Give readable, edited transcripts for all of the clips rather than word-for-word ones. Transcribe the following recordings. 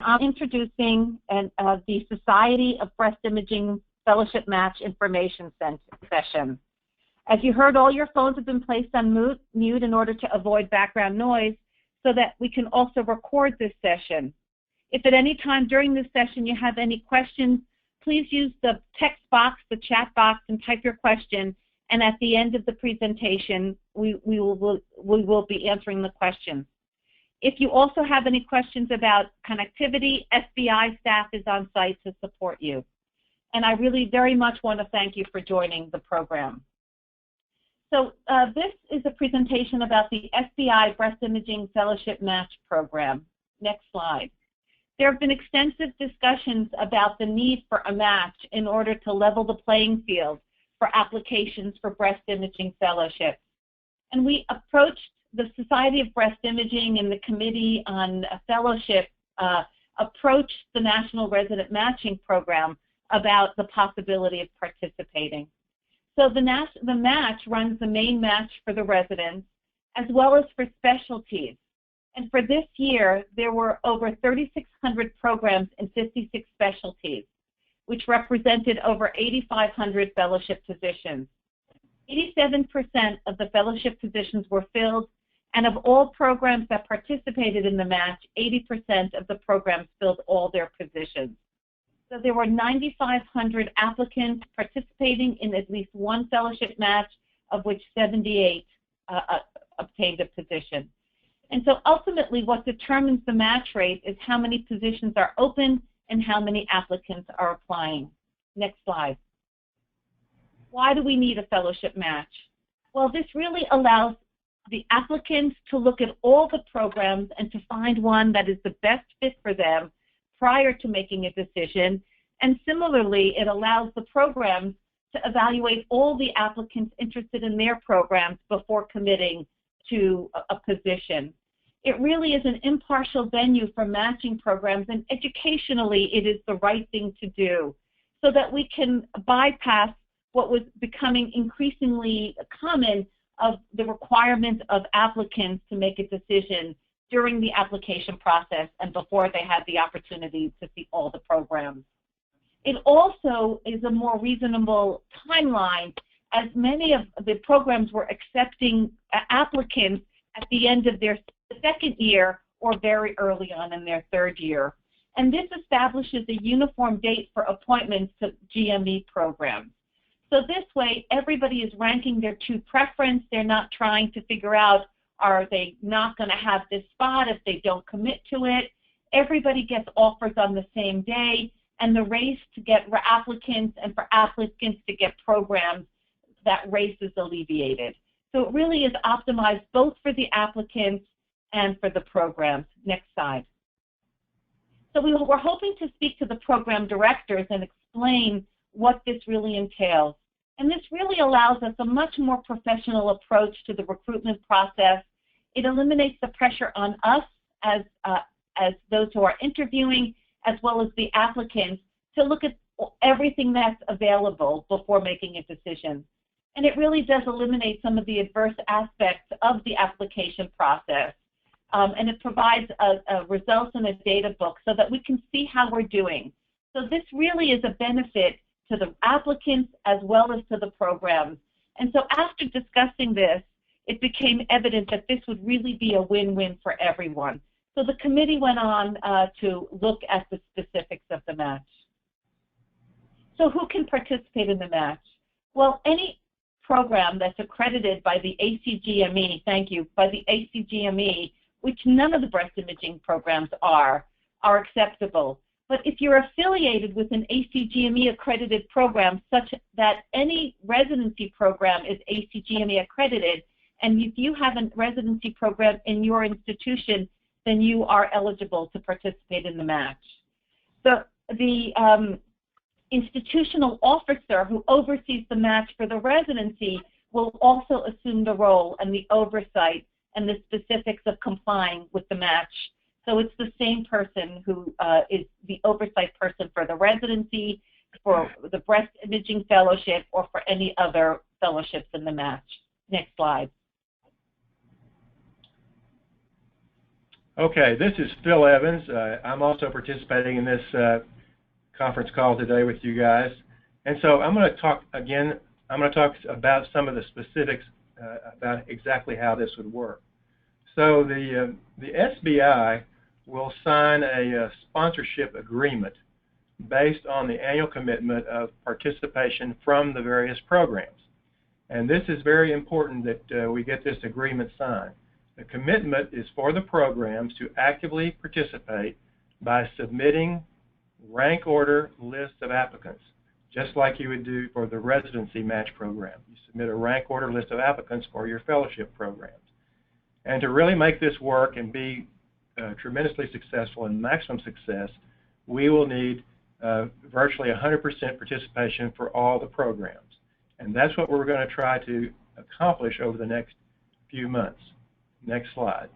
I'm introducing the Society of Breast Imaging Fellowship Match Information Session. As you heard, all your phones have been placed on mute in order to avoid background noise so that we can also record this session. If at any time during this session you have any questions, please use the text box, the chat box, and type your question. And at the end of the presentation, we will be answering the questions. If you also have any questions about connectivity, SBI staff is on site to support you. And I really very much want to thank you for joining the program. So this is a presentation about the SBI Breast Imaging Fellowship Match Program. Next slide. There have been extensive discussions about the need for a match in order to level the playing field for applications for breast imaging fellowships. And we approached the Society of Breast Imaging and the Committee on Fellowship approached the National Resident Matching Program about the possibility of participating. So the match runs the main match for the residents as well as for specialties. And for this year, there were over 3,600 programs in 56 specialties, which represented over 8,500 fellowship positions. 87% of the fellowship positions were filled, and of all programs that participated in the match, 80% of the programs filled all their positions. So there were 9,500 applicants participating in at least one fellowship match, of which 78 obtained a position. And so ultimately what determines the match rate is how many positions are open and how many applicants are applying. Next slide. Why do we need a fellowship match? Well, this really allows the applicants to look at all the programs and to find one that is the best fit for them prior to making a decision. And similarly, it allows the programs to evaluate all the applicants interested in their programs before committing to a position. It really is an impartial venue for matching programs, and educationally it is the right thing to do so that we can bypass what was becoming increasingly common of the requirement of applicants to make a decision during the application process and before they had the opportunity to see all the programs. It also is a more reasonable timeline, as many of the programs were accepting applicants at the end of their second year or very early on in their third year. And this establishes a uniform date for appointments to GME programs. So this way, everybody is ranking their true preference. They're not trying to figure out, are they not going to have this spot if they don't commit to it? Everybody gets offers on the same day, and the race to get applicants and for applicants to get programs, that race is alleviated. So it really is optimized both for the applicants and for the programs. Next slide. So we're hoping to speak to the program directors and explain what this really entails. And this really allows us a much more professional approach to the recruitment process. It eliminates the pressure on us as those who are interviewing, as well as the applicants, to look at everything that's available before making a decision. And it really does eliminate some of the adverse aspects of the application process. And it provides a results in a data book so that we can see how we're doing. So this really is a benefit to the applicants as well as to the programs. And so after discussing this, it became evident that this would really be a win-win for everyone. So the committee went on to look at the specifics of the match. So who can participate in the match? Well, any program that's accredited by the ACGME, thank you, by the ACGME, which none of the breast imaging programs are acceptable. But if you're affiliated with an ACGME accredited program such that any residency program is ACGME accredited, and if you have a residency program in your institution, then you are eligible to participate in the match. The institutional officer who oversees the match for the residency will also assume the role and the oversight and the specifics of complying with the match. So it's the same person who is the oversight person for the residency, for the breast imaging fellowship, or for any other fellowships in the match. Next slide. Okay, this is Phil Evans. I'm also participating in this conference call today with you guys. And so I'm going to talk again, I'm going to talk about some of the specifics about exactly how this would work. So the SBI will sign a sponsorship agreement based on the annual commitment of participation from the various programs. And this is very important that we get this agreement signed. The commitment is for the programs to actively participate by submitting rank order lists of applicants, just like you would do for the residency match program. You submit a rank order list of applicants for your fellowship programs. And to really make this work and be tremendously successful and maximum success, we will need virtually 100% participation for all the programs. And that's what we're going to try to accomplish over the next few months. Next slide.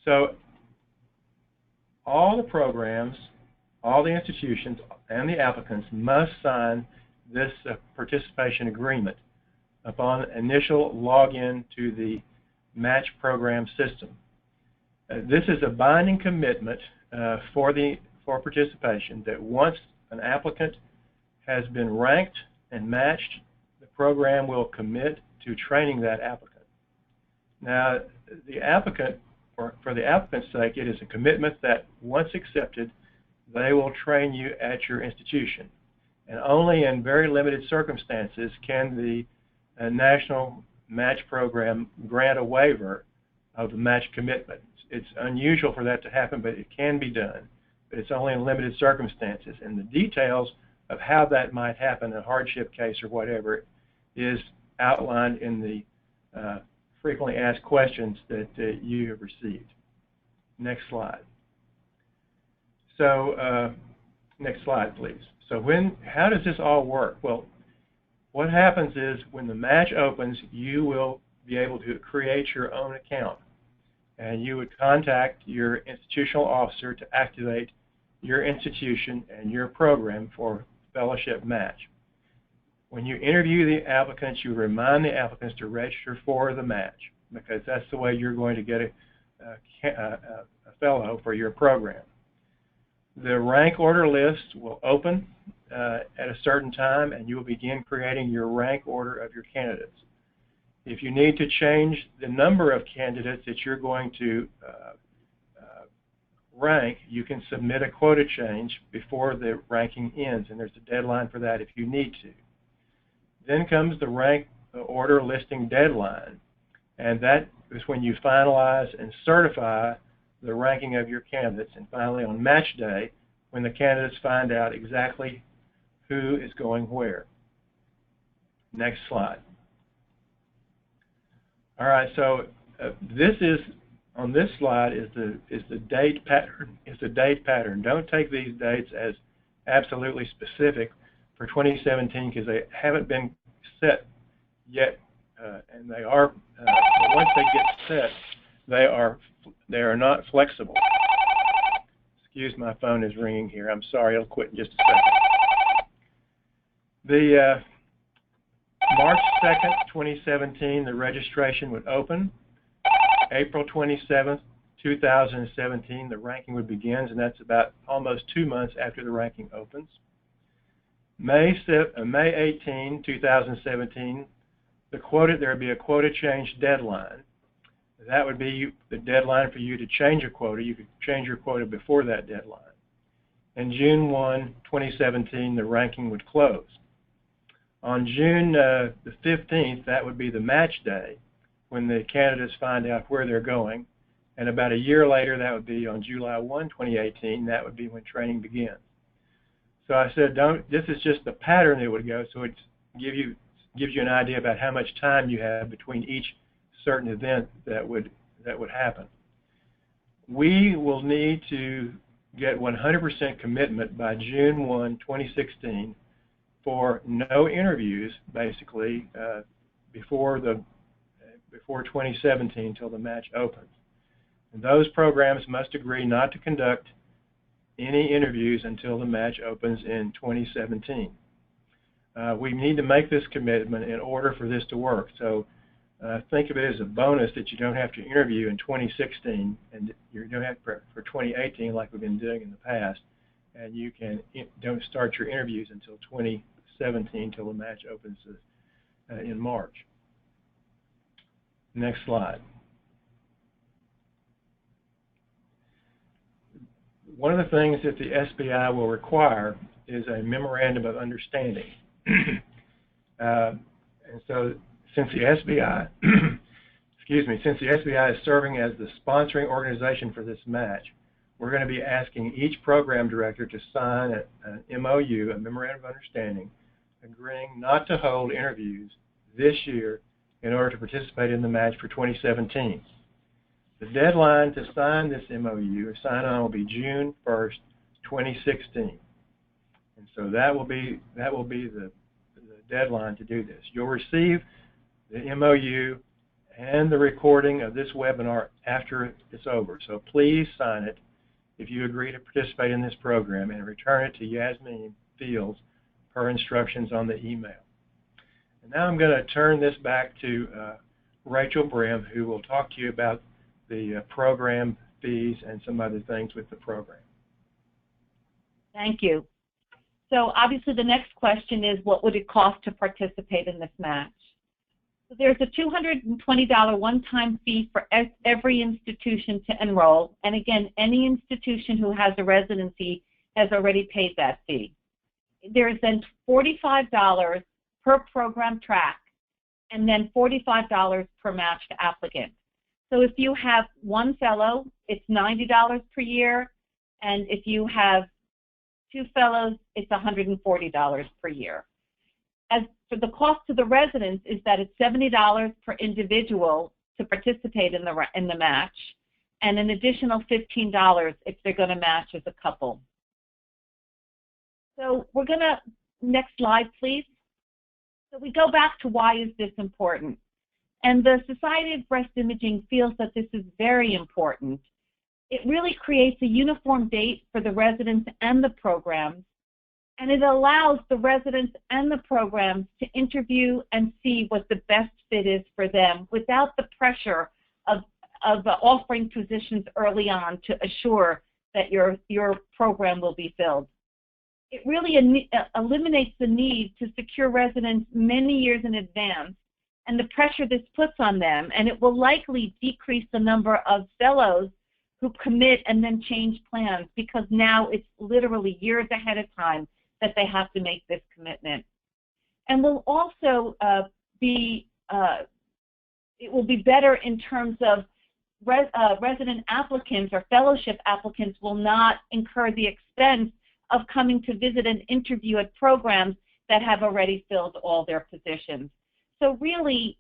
So all the programs, all the institutions, and the applicants must sign this participation agreement upon initial login to the match program system. This is a binding commitment for participation that once an applicant has been ranked and matched, the program will commit to training that applicant. Now, the applicant, for the applicant's sake, it is a commitment that once accepted, they will train you at your institution. And only in very limited circumstances can the National Match Program grant a waiver of the match commitment. It's unusual for that to happen, but it can be done. But it's only in limited circumstances. And the details of how that might happen, a hardship case or whatever, is outlined in the frequently asked questions that you have received. Next slide. So, next slide, please. So how does this all work? Well, what happens is when the match opens, you will be able to create your own account. And you would contact your institutional officer to activate your institution and your program for fellowship match. When you interview the applicants, you remind the applicants to register for the match, because that's the way you're going to get a fellow for your program. The rank order list will open at a certain time, and you will begin creating your rank order of your candidates. If you need to change the number of candidates that you're going to rank, you can submit a quota change before the ranking ends, and there's a deadline for that if you need to. Then comes the rank order listing deadline, and that is when you finalize and certify the ranking of your candidates. And finally, on match day, when the candidates find out exactly who is going where. Next slide. All right, so this is, on this slide is the date pattern. It's the date pattern. Don't take these dates as absolutely specific for 2017 because they haven't been set yet, and they are. Once they get set, they are not flexible. Excuse, my phone is ringing here. I'm sorry. It'll quit in just a second. The March 2nd, 2017, the registration would open. April 27th, 2017, the ranking would begin, and that's about almost 2 months after the ranking opens. May 18, 2017, there would be a quota change deadline. That would be the deadline for you to change a quota. You could change your quota before that deadline. And June 1, 2017, the ranking would close. On June the 15th, that would be the match day, when the candidates find out where they're going. And about a year later, that would be on July 1, 2018, that would be when training begins. So I said, this is just the pattern that would go, so it gives you an idea about how much time you have between each certain event that would happen. We will need to get 100% commitment by June 1, 2016 for no interviews, basically, before 2017 until the match opens. And those programs must agree not to conduct any interviews until the match opens in 2017. We need to make this commitment in order for this to work. So think of it as a bonus that you don't have to interview in 2016, and you don't have for 2018 like we've been doing in the past, and you don't start your interviews until 2017 till the match opens in March. Next slide. One of the things that the SBI will require is a memorandum of understanding. And so since the SBI, since the SBI is serving as the sponsoring organization for this match, we're going to be asking each program director to sign an MOU, a memorandum of understanding, agreeing not to hold interviews this year in order to participate in the match for 2017. The deadline to sign this MOU or sign on will be June 1st, 2016. And so that will be the deadline to do this. You'll receive the MOU and the recording of this webinar after it's over. So please sign it if you agree to participate in this program and return it to Yasmin Fields per instructions on the email. And now I'm going to turn this back to Rachel Brim, who will talk to you about the program fees and some other things with the program. Thank you. So obviously the next question is, what would it cost to participate in this match? So there's a $220 one-time fee for every institution to enroll. And again, any institution who has a residency has already paid that fee. There is then $45 per program track and then $45 per matched applicant. So if you have one fellow, it's $90 per year. And if you have two fellows, it's $140 per year. As for the cost to the residents is that it's $70 per individual to participate in the match, and an additional $15 if they're going to match as a couple. So we're going to, next slide please. So we go back to why is this important? And the Society of Breast Imaging feels that this is very important. It really creates a uniform date for the residents and the programs, and it allows the residents and the programs to interview and see what the best fit is for them without the pressure of offering positions early on to assure that your program will be filled. It really eliminates the need to secure residents many years in advance and the pressure this puts on them, and it will likely decrease the number of fellows who commit and then change plans, because now it's literally years ahead of time that they have to make this commitment. And will also it will be better in terms of resident applicants or fellowship applicants will not incur the expense of coming to visit and interview at programs that have already filled all their positions. So really,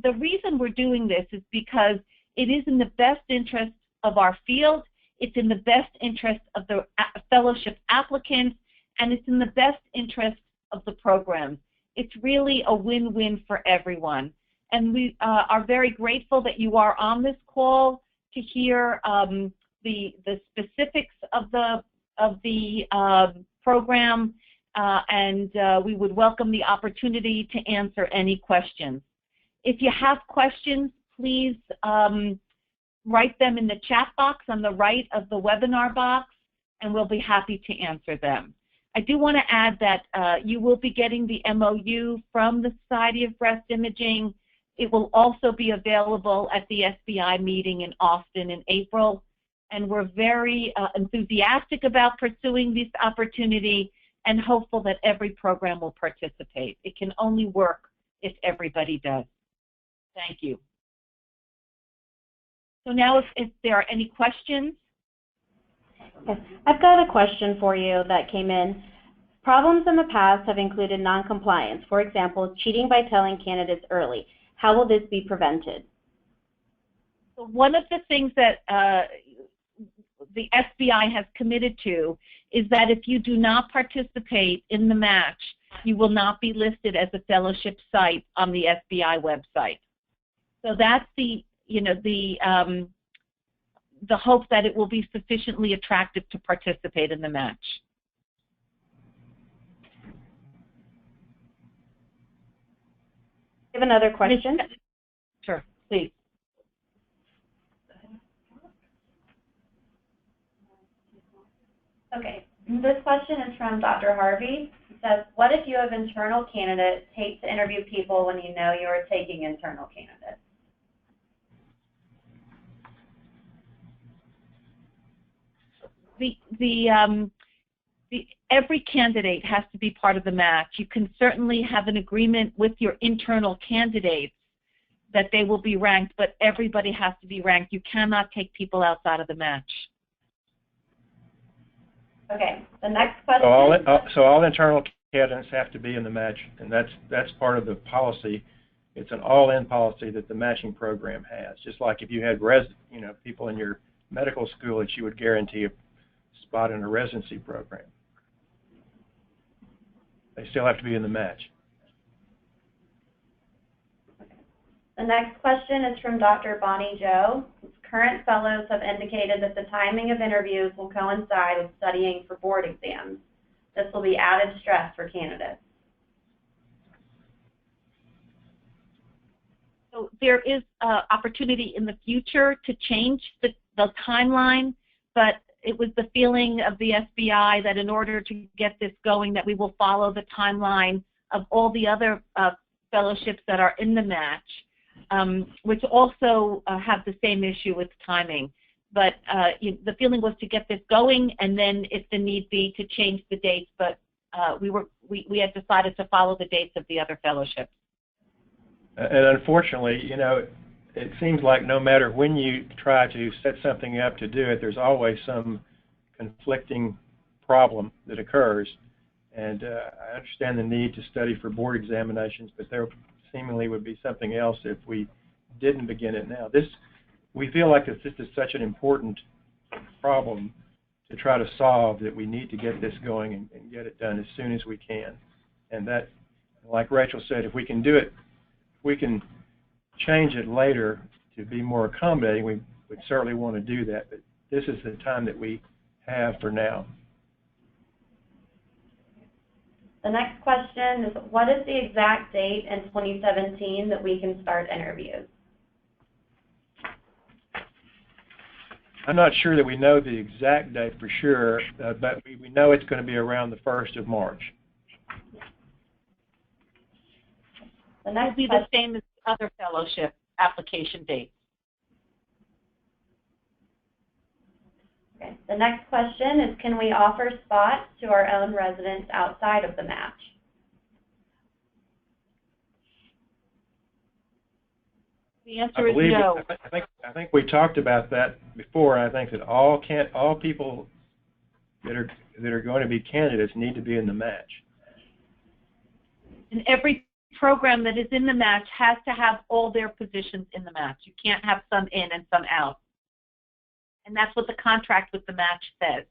the reason we're doing this is because it is in the best interest of our field, it's in the best interest of the fellowship applicants, and it's in the best interest of the programs. It's really a win-win for everyone. And we are very grateful that you are on this call to hear the specifics of the program, and we would welcome the opportunity to answer any questions. If you have questions, please write them in the chat box on the right of the webinar box, and we'll be happy to answer them. I do want to add that you will be getting the MOU from the Society of Breast Imaging. It will also be available at the SBI meeting in Austin in April, and we're very enthusiastic about pursuing this opportunity and hopeful that every program will participate. It can only work if everybody does. Thank you. So now if there are any questions. Yes. I've got a question for you that came in. Problems in the past have included non-compliance, for example, cheating by telling candidates early. How will this be prevented? So one of the things that the SBI has committed to is that if you do not participate in the match, you will not be listed as a fellowship site on the SBI website. So that's the hope that it will be sufficiently attractive to participate in the match. I have another question. Sure, please. Okay, this question is from Dr. Harvey. It says, what if you have internal candidates, hate to interview people when you know you are taking internal candidates? Every candidate has to be part of the match. You can certainly have an agreement with your internal candidates that they will be ranked, but everybody has to be ranked. You cannot take people outside of the match. Okay, the next question. So all internal candidates have to be in the match, and that's part of the policy. It's an all-in policy that the matching program has. Just like if you had people in your medical school that you would guarantee a spot in a residency program. They still have to be in the match. The next question is from Dr. Bonnie Joe. Current fellows have indicated that the timing of interviews will coincide with studying for board exams. This will be added stress for candidates. So there is opportunity in the future to change the timeline, but it was the feeling of the SBI that in order to get this going, that we will follow the timeline of all the other fellowships that are in the match, which also have the same issue with timing. But the feeling was to get this going, and then if the need be, to change the dates. But we had decided to follow the dates of the other fellowships. And unfortunately, it seems like no matter when you try to set something up to do it, there's always some conflicting problem that occurs. And I understand the need to study for board examinations, but there seemingly would be something else if we didn't begin it now. We feel like this is such an important problem to try to solve that we need to get this going and get it done as soon as we can. And that, like Rachel said, if we can do it, we can change it later to be more accommodating. We would certainly want to do that, but this is the time that we have for now. The next question is, what is the exact date in 2017 that we can start interviews? I'm not sure that we know the exact date for sure, but we know it's going to be around the 1st of March. The next will be the same as other fellowship application dates. Okay. The next question is, can we offer spots to our own residents outside of the match? The answer is no. I think we talked about that before. I think that all people that are going to be candidates need to be in the match. And every program that is in the match has to have all their positions in the match. You can't have some in and some out. And that's what the contract with the match says.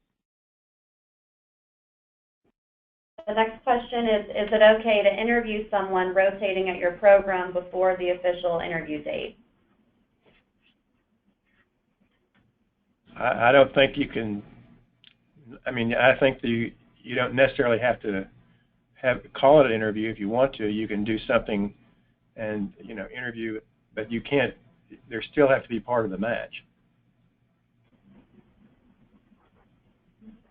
The next question is it okay to interview someone rotating at your program before the official interview date? I don't think you can. I mean, I think you don't necessarily have to call it an interview. If you want to, you can do something and interview, but you can't. They still have to be part of the match.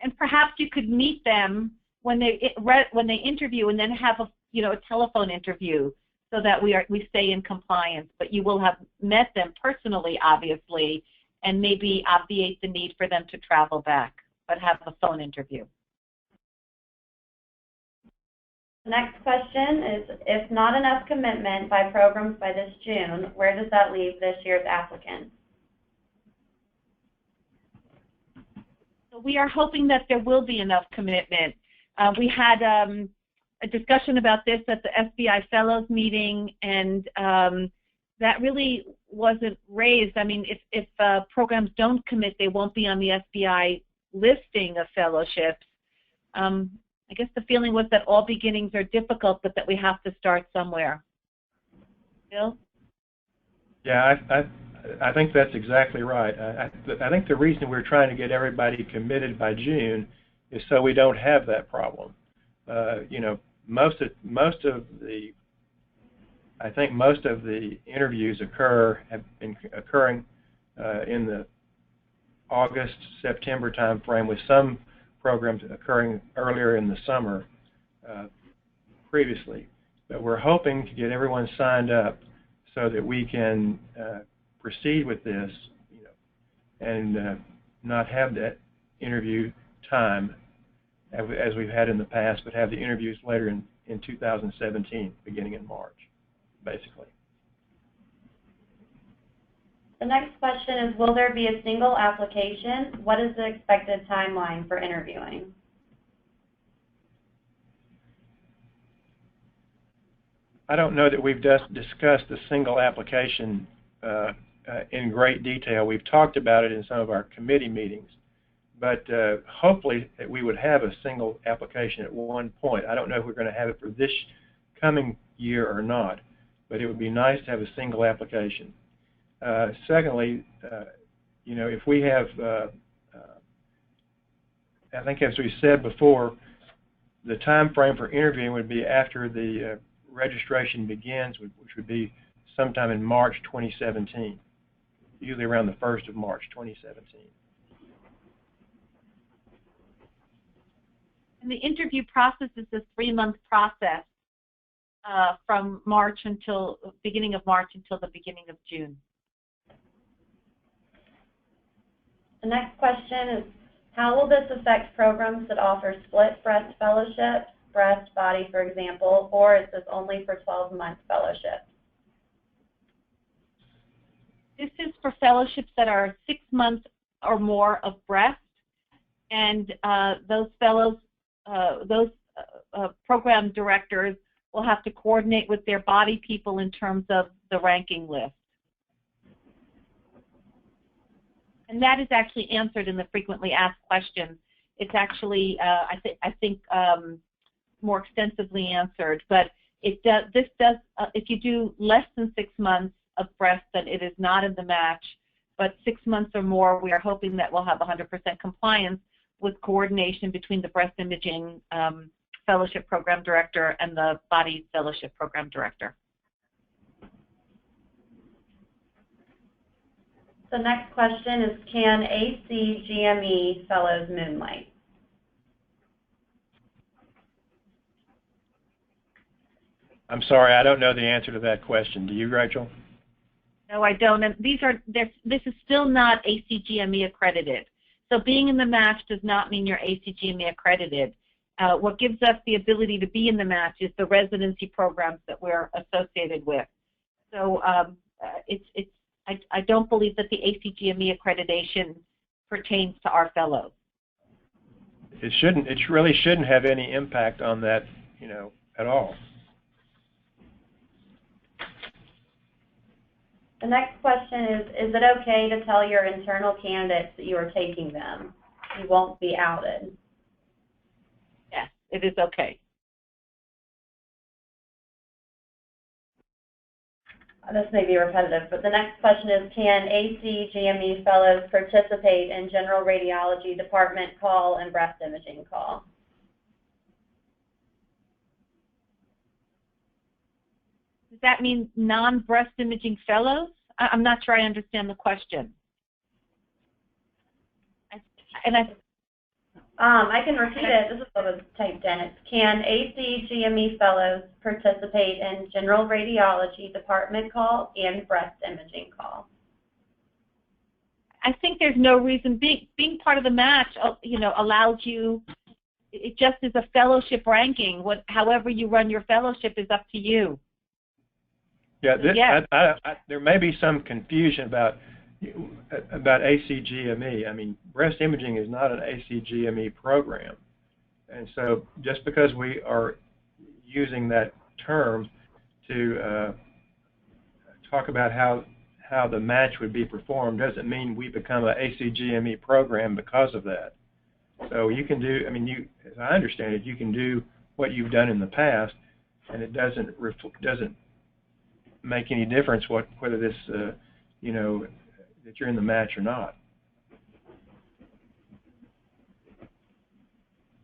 And perhaps you could meet them when they interview, and then have a telephone interview, so that we stay in compliance. But you will have met them personally, obviously, and maybe obviate the need for them to travel back, but have a phone interview. The next question is, if not enough commitment by programs by this June, where does that leave this year's applicants? So we are hoping that there will be enough commitment. We had a discussion about this at the SBI Fellows meeting, and that really wasn't raised. I mean, if programs don't commit, they won't be on the SBI listing of fellowships. I guess the feeling was that all beginnings are difficult, but that we have to start somewhere. Bill? Yeah, I think that's exactly right. I think the reason we're trying to get everybody committed by June is so we don't have that problem. Most of the I think most of the interviews have been occurring in the August, September time frame, with some programs occurring earlier in the summer previously. But we're hoping to get everyone signed up so that we can proceed with this, and not have that interview time as we've had in the past, but have the interviews later in 2017, beginning in March, basically. The next question is, will there be a single application? What is the expected timeline for interviewing? I don't know that we've just discussed the single application in great detail. We've talked about it in some of our committee meetings, but hopefully that we would have a single application at one point. I don't know if we're going to have it for this coming year or not, but it would be nice to have a single application. Secondly, if we have, I think as we said before, the time frame for interviewing would be after the registration begins, which would be sometime in March 2017, usually around the 1st of March 2017. And the interview process is a 3-month process from beginning of March until the beginning of June. The next question is, how will this affect programs that offer split breast fellowship, breast, body, for example, or is this only for 12-month fellowship? This is for fellowships that are 6 months or more of breast, and those fellows, program directors will have to coordinate with their body people in terms of the ranking list. And that is actually answered in the frequently asked questions. It's actually, I think, more extensively answered. But this does, if you do less than 6 months of breast, then it is not in the match. But 6 months or more, we are hoping that we'll have 100% compliance with coordination between the breast imaging fellowship program director and the body fellowship program director. The next question is, can ACGME fellows moonlight? I'm sorry, I don't know the answer to that question. Do you, Rachel? No, I don't. And this is still not ACGME accredited. So being in the match does not mean you're ACGME accredited. What gives us the ability to be in the match is the residency programs that we're associated with. So I don't believe that the ACGME accreditation pertains to our fellows. It shouldn't. It really shouldn't have any impact on that, at all. The next question is it okay to tell your internal candidates that you are taking them? You won't be outed. Yes, it is okay. This may be repetitive, but the next question is, can ACGME fellows participate in general radiology department call and breast imaging call? Does that mean non-breast imaging fellows? I'm not sure I understand the question. I can repeat it. This is what was typed in. It's, can ACGME fellows participate in general radiology department call and breast imaging call? I think there's no reason. Being part of the match, allows you. It just is a fellowship ranking. However you run your fellowship is up to you. Yeah, there may be some confusion about ACGME. I mean, breast imaging is not an ACGME program, and so just because we are using that term to talk about how the match would be performed doesn't mean we become an ACGME program because of that. So you can do. I mean, as I understand it, you can do what you've done in the past, and it doesn't make any difference whether this that you're in the match or not.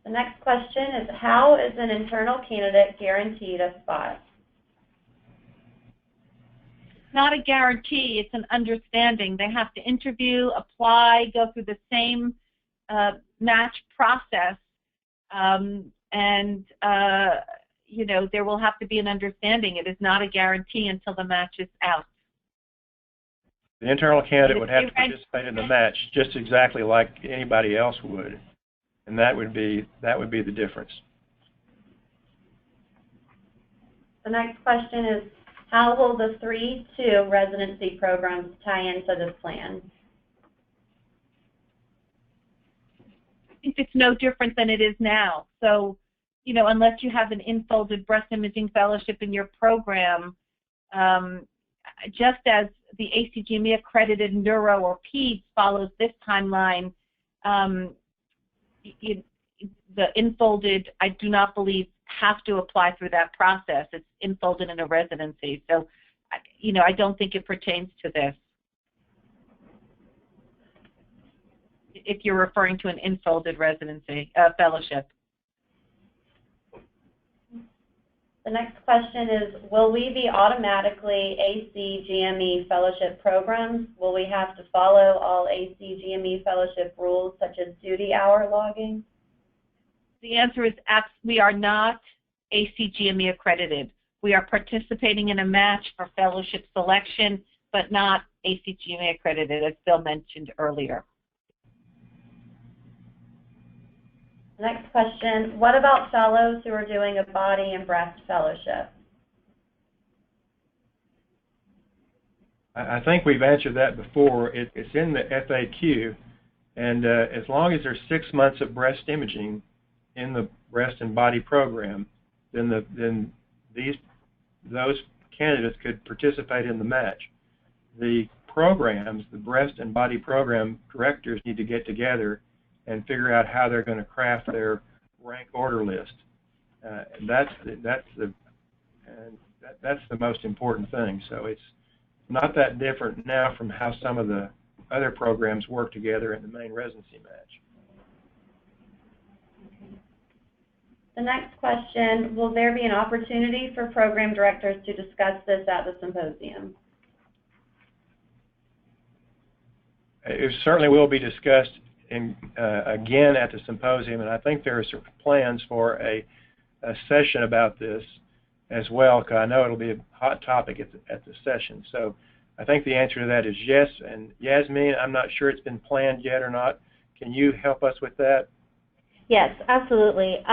The next question is, how is an internal candidate guaranteed a spot? not a guarantee, it's an understanding. They have to interview, apply, go through the same match process, and you know, there will have to be an understanding. It is not a guarantee until the match is out. The internal candidate would have to participate in the match just exactly like anybody else would, and that would be the difference. The next question is, how will the 3-2 residency programs tie into this plan? I think it's no different than it is now. So, you know, unless you have an infolded breast imaging fellowship in your program, just as the ACGME accredited neuro or peds follows this timeline, the infolded, I do not believe, have to apply through that process. It's infolded in a residency. So, you know, I don't think it pertains to this. If you're referring to an infolded residency fellowship. The next question is, will we be automatically ACGME fellowship programs? Will we have to follow all ACGME fellowship rules such as duty hour logging? The answer is we are not ACGME accredited. We are participating in a match for fellowship selection, but not ACGME accredited, as Bill mentioned earlier. Next question, what about fellows who are doing a body and breast fellowship? I think we've answered that before. It's in the FAQ, and as long as there's 6 months of breast imaging in the breast and body program, then those candidates could participate in the match. The programs, the breast and body program directors need to get together and figure out how they're going to craft their rank order list. And that's the most important thing. So it's not that different now from how some of the other programs work together in the main residency match. The next question, will there be an opportunity for program directors to discuss this at the symposium? It certainly will be discussed again at the symposium, and I think there are some plans for a session about this as well, because I know it'll be a hot topic at the session. So I think the answer to that is yes. And Yasmin, I'm not sure it's been planned yet or not. Can you help us with that? Yes, absolutely.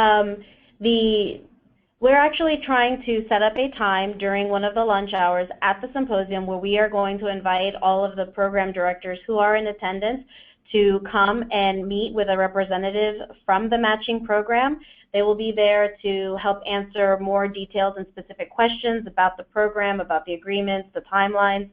We're actually trying to set up a time during one of the lunch hours at the symposium where we are going to invite all of the program directors who are in attendance to come and meet with a representative from the matching program. They will be there to help answer more detailed and specific questions about the program, about the agreements, the timelines,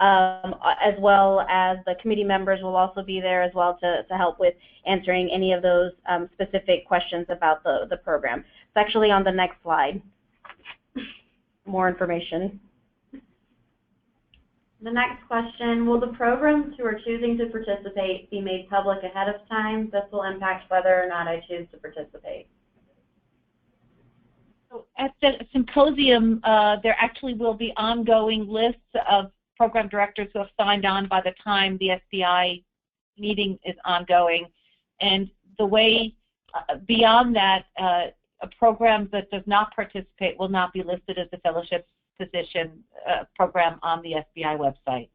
as well as the committee members will also be there as well to help with answering any of those specific questions about the program. It's actually on the next slide. More information. The next question, will the programs who are choosing to participate be made public ahead of time? This will impact whether or not I choose to participate. So at the symposium, there actually will be ongoing lists of program directors who have signed on by the time the SBI meeting is ongoing. And the way, beyond that, a program that does not participate will not be listed as a fellowship position program on the SBI website.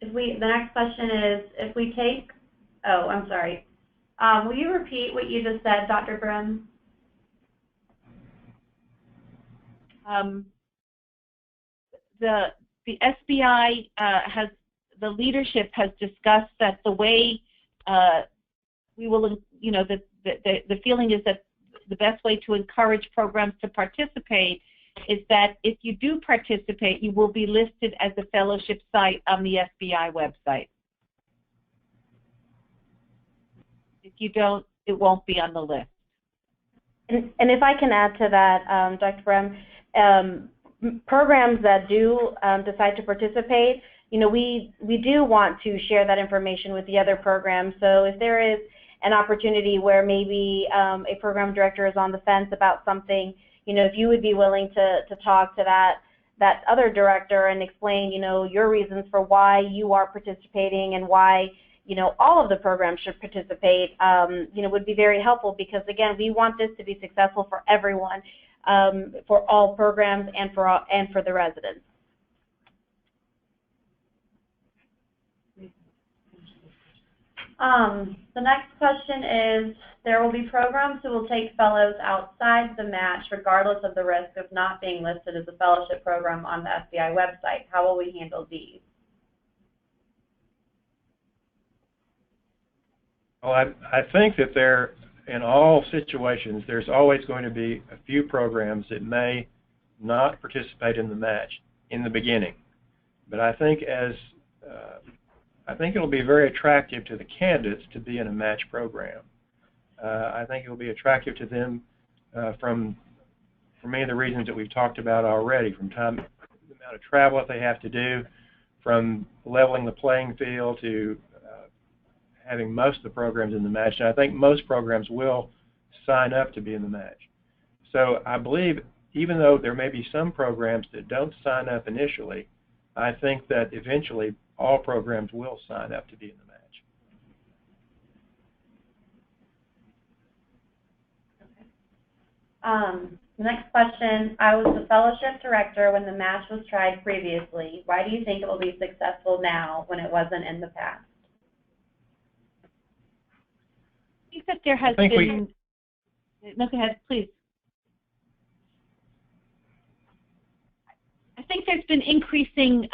The next question is, if we take, oh, I'm sorry. Will you repeat what you just said, Dr. Brim? The SBI the leadership has discussed that the way we will, you know, the feeling is that the best way to encourage programs to participate is that if you do participate, you will be listed as a fellowship site on the SBI website. If you don't, it won't be on the list. And if I can add to that, Dr. Brim, programs that do decide to participate, you know, we do want to share that information with the other programs. So if there is an opportunity where maybe a program director is on the fence about something, if you would be willing to talk to that other director and explain, your reasons for why you are participating and why, all of the programs should participate, would be very helpful, because again, we want this to be successful for everyone, for all programs and for the residents. The next question is, there will be programs who will take fellows outside the match regardless of the risk of not being listed as a fellowship program on the SBI website. How will we handle these? Well, I think that in all situations, there's always going to be a few programs that may not participate in the match in the beginning. But I think it'll be very attractive to the candidates to be in a match program. I think it will be attractive to them for many of the reasons that we've talked about already, from the amount of travel that they have to do, from leveling the playing field to having most of the programs in the match. And I think most programs will sign up to be in the match. So I believe, even though there may be some programs that don't sign up initially, I think that eventually all programs will sign up to be in the match. The next question, I was the fellowship director when the match was tried previously. Why do you think it will be successful now when it wasn't in the past? I think that there has been... No, go ahead, please. I think there's been increasing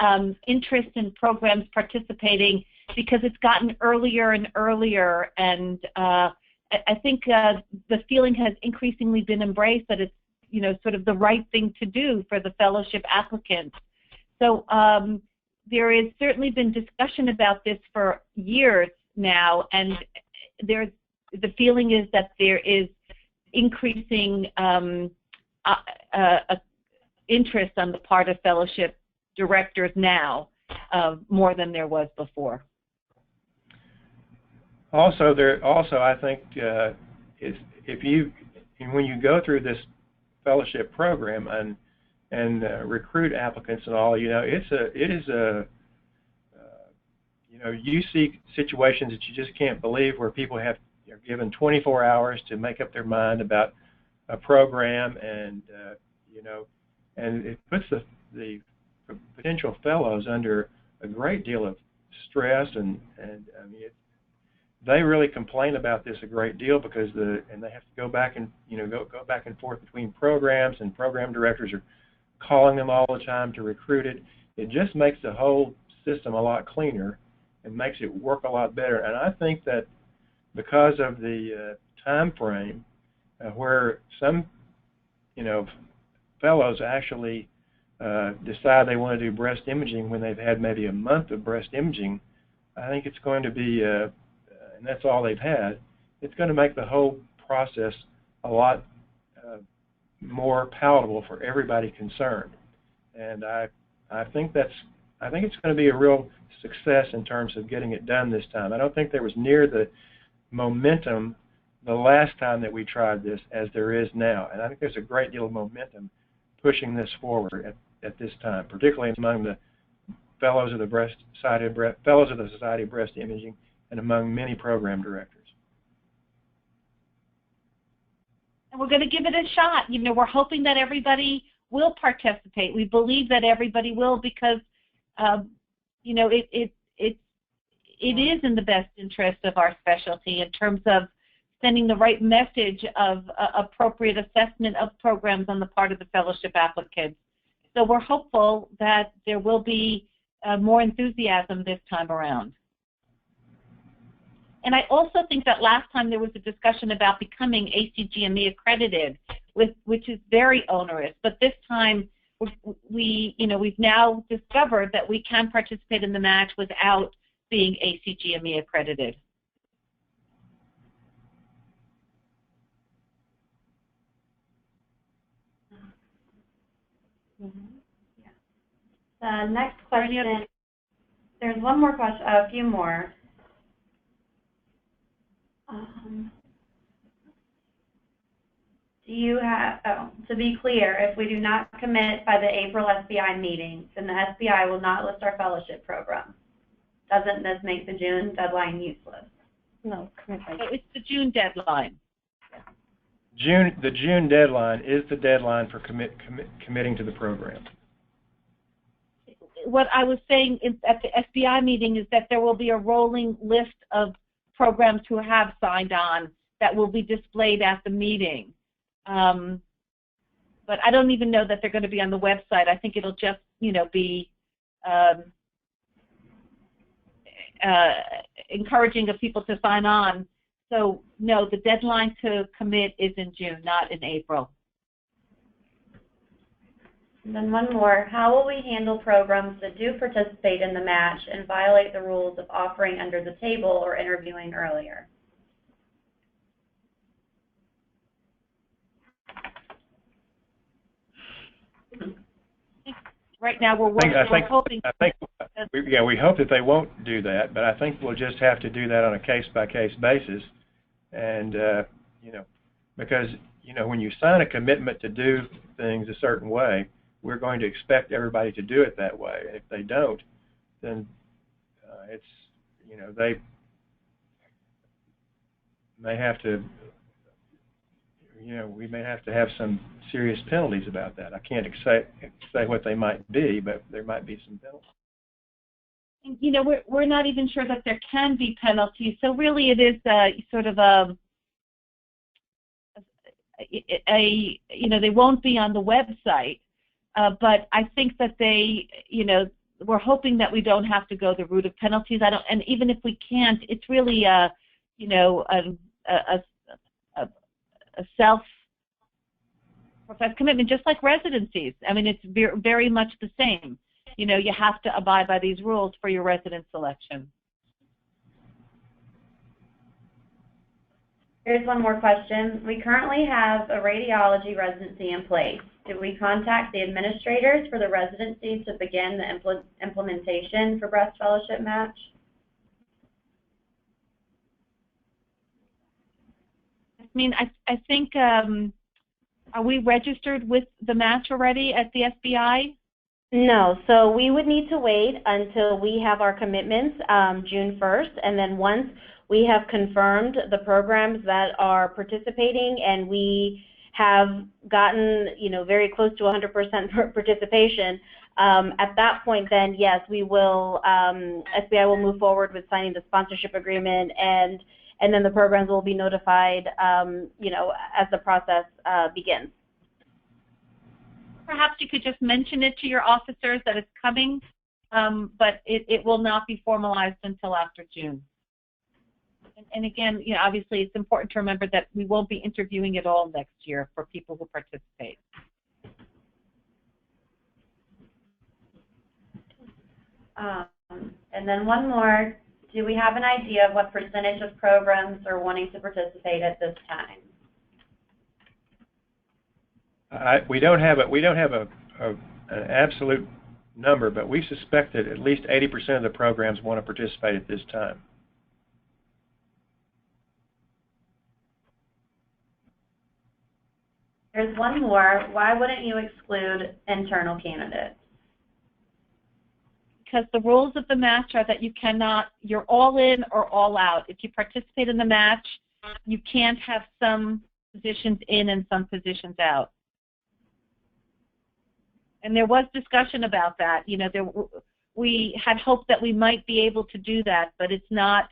interest in programs participating because it's gotten earlier and earlier, and I think the feeling has increasingly been embraced that it's sort of the right thing to do for the fellowship applicants. So there has certainly been discussion about this for years now, and the feeling is that there is increasing interest on the part of fellowship directors now, more than there was before. Also, I think when you go through this fellowship program and recruit applicants and all, you see situations that you just can't believe, where people are given 24 hours to make up their mind about a program, and and it puts the potential fellows under a great deal of stress, and I mean, they really complain about this a great deal, because and they have to go back and go back and forth between programs, and program directors are calling them all the time to recruit it. It just makes the whole system a lot cleaner and makes it work a lot better. And I think that because of the time frame, where some fellows actually decide they want to do breast imaging when they've had maybe a month of breast imaging, I think it's going to be, and that's all they've had, it's going to make the whole process a lot more palatable for everybody concerned. And I think it's going to be a real success in terms of getting it done this time. I don't think there was near the momentum the last time that we tried this as there is now, and I think there's a great deal of momentum pushing this forward at this time, particularly among the fellows of the Society of Breast Imaging, and among many program directors. And we're going to give it a shot. We're hoping that everybody will participate. We believe that everybody will, because it is in the best interest of our specialty in terms of sending the right message of appropriate assessment of programs on the part of the fellowship applicants. So we're hopeful that there will be more enthusiasm this time around. And I also think that last time there was a discussion about becoming ACGME accredited, which is very onerous. But this time, we've now discovered that we can participate in the match without being ACGME accredited. The next question, there's one more question, a few more. Do you have, to be clear, if we do not commit by the April SBI meeting, then the SBI will not list our fellowship program. Doesn't this make the June deadline useless? No, it's the June deadline. The June deadline is the deadline for committing to the program. What I was saying at the SBI meeting is that there will be a rolling list of programs who have signed on that will be displayed at the meeting. But I don't even know that they're going to be on the website. I think it'll just, be encouraging of people to sign on. So, no, the deadline to commit is in June, not in April. And then one more. How will we handle programs that do participate in the match and violate the rules of offering under the table or interviewing earlier? Right now, we're hoping. We hope that they won't do that, but I think we'll just have to do that on a case-by-case basis, and because when you sign a commitment to do things a certain way, we're going to expect everybody to do it that way. If they don't, then they may have to. We may have to have some serious penalties about that. I can't say what they might be, but there might be some penalties. We're not even sure that there can be penalties. So really, it is sort of they won't be on the website, but I think that we're hoping that we don't have to go the route of penalties. And even if we can't, it's really a self-professed commitment, just like residencies. I mean, it's very much the same. You have to abide by these rules for your resident selection. Here's one more question. We currently have a radiology residency in place. Did we contact the administrators for the residency to begin the implementation for breast fellowship match? I mean, I think, are we registered with the match already at the SBI? No, so we would need to wait until we have our commitments June 1st, and then once we have confirmed the programs that are participating and we have gotten, very close to 100% participation, at that point then, yes, we will, SBI will move forward with signing the sponsorship agreement, and then the programs will be notified, as the process begins. Perhaps you could just mention it to your officers that it's coming, but it will not be formalized until after June. And again, obviously it's important to remember that we won't be interviewing at all next year for people who participate. And then one more. Do we have an idea of what percentage of programs are wanting to participate at this time? We don't have an absolute number, but we suspect that at least 80% of the programs want to participate at this time. There's one more. Why wouldn't you exclude internal candidates? Because the rules of the match are that you're all in or all out. If you participate in the match, you can't have some positions in and some positions out. And there was discussion about that. We had hoped that we might be able to do that, but it's not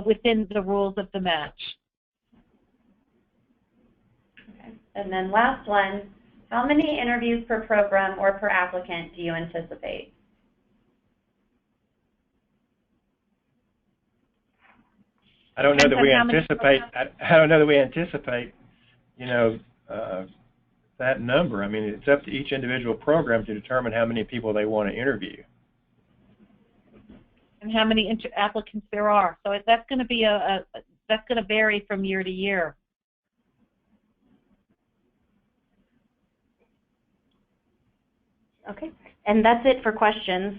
within the rules of the match. Okay. And then last one, how many interviews per program or per applicant do you anticipate? I don't know that we anticipate. I don't know that we anticipate. That number. I mean, it's up to each individual program to determine how many people they want to interview. And how many applicants there are. So that's going to be that's going to vary from year to year. Okay, and that's it for questions.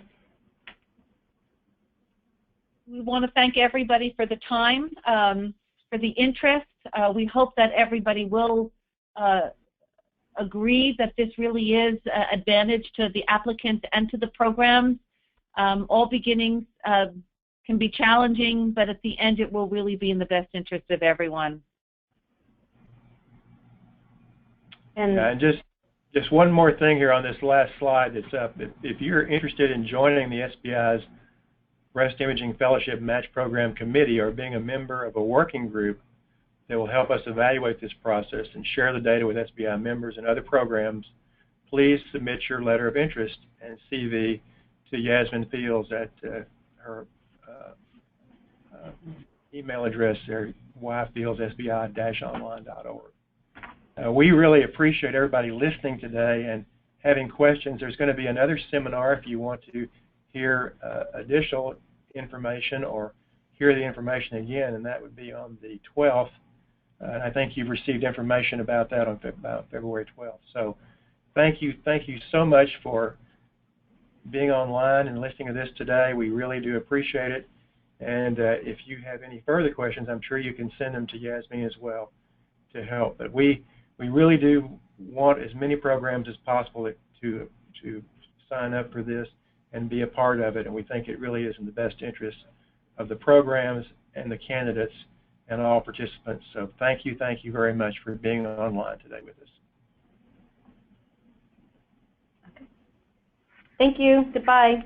We want to thank everybody for the time, for the interest. We hope that everybody will agree that this really is an advantage to the applicants and to the programs. All beginnings can be challenging, but at the end it will really be in the best interest of everyone. And just one more thing here on this last slide that's up. If you're interested in joining the SBI's Breast Imaging Fellowship Match Program Committee or being a member of a working group that will help us evaluate this process and share the data with SBI members and other programs, please submit your letter of interest and CV to Yasmin Fields at her email address there, yfields@sbi-online.org. We really appreciate everybody listening today and having questions. There's going to be another seminar if you want to hear additional information or hear the information again, and that would be on the 12th. And I think you've received information about that on February 12th. So thank you so much for being online and listening to this today. We really do appreciate it. And if you have any further questions, I'm sure you can send them to Yasmin as well to help. But we really do want as many programs as possible to sign up for this and be a part of it, and we think it really is in the best interest of the programs and the candidates and all participants. So thank you very much for being online today with us. Okay. Thank you. Goodbye.